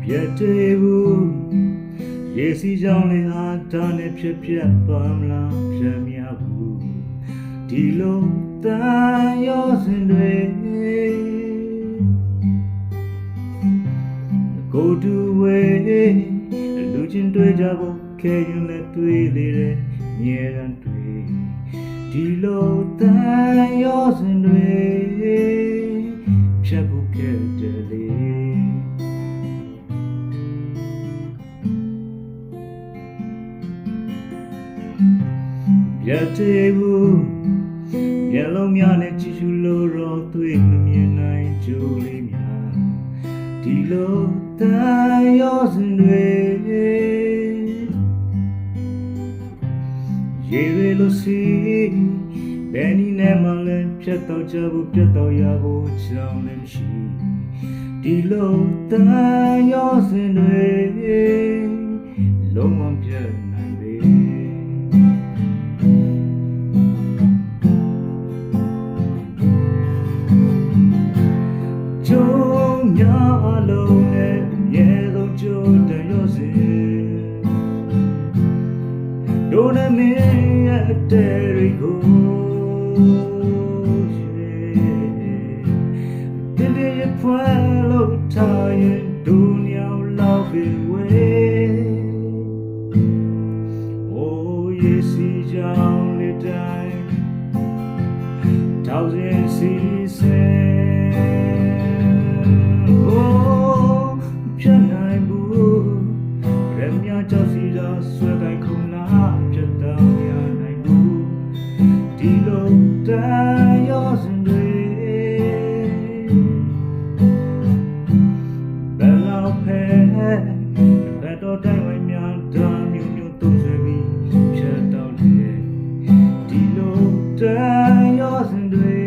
ပြတ်သေးဘူးရေစီကြောင့်လည်းအားဒါနဲ့ဖြစ်ပါမလားပြတ်မြဘူးဒီလိုတန်ရောစင်တွေကိုတူဝေးလူချင်းတွေ့ကြဖို့ခဲရင်လည်းတွေ့လေတယ်မြဲတမ်းတွေ့ဒီလိုတန်ရောစင်တွေဖြတ်ဖို့ခဲ့တယ်လေပြတ်သေးဘူးမျက်လုံးများနဲ့ကြည့်ရှုလို့တော့တွေ့မမြင်နိုင်ကြိုးလေးများဒီလိုတန်ရောစင်တွေရေရလို့စီဘယ်နည်းနဲ့မှလည်းဖြတ်တော့ကြဖို့ပြတ်တော့ရဖို့ကြောင်းလည်းမရှိဒီလိုတန်ရောစင်တွေလုံးဝပြတ်နိုင်ပေကျုံညာလုံးနဲ့ရဲဆုံးကျိုးတန်ရောစင်တို့နဲ့မင်းရဲ့တဲ့တွေကိုတင်းရဖွယ်လို့ထားရင်ဒုညောင်းလောက်ပဲဝေးအိုးရေစီကြောင်လေးတိုင်းထောက်ရင်စီစဲကြောက်စီတော့ဆွဲတိုင်းခုန်လာပြတ်တောင်ရနိုင်ဘူးဒီလိုတန်ရောစင်တွေဘယ်လောက်ဖဲဘယ်တော့တိုင်းဝိုင်းများတာမျိုးသုံးဆွဲပြီးဖြတ်တောင်တယ်ဒီလိုတန်ရောစင်တွေ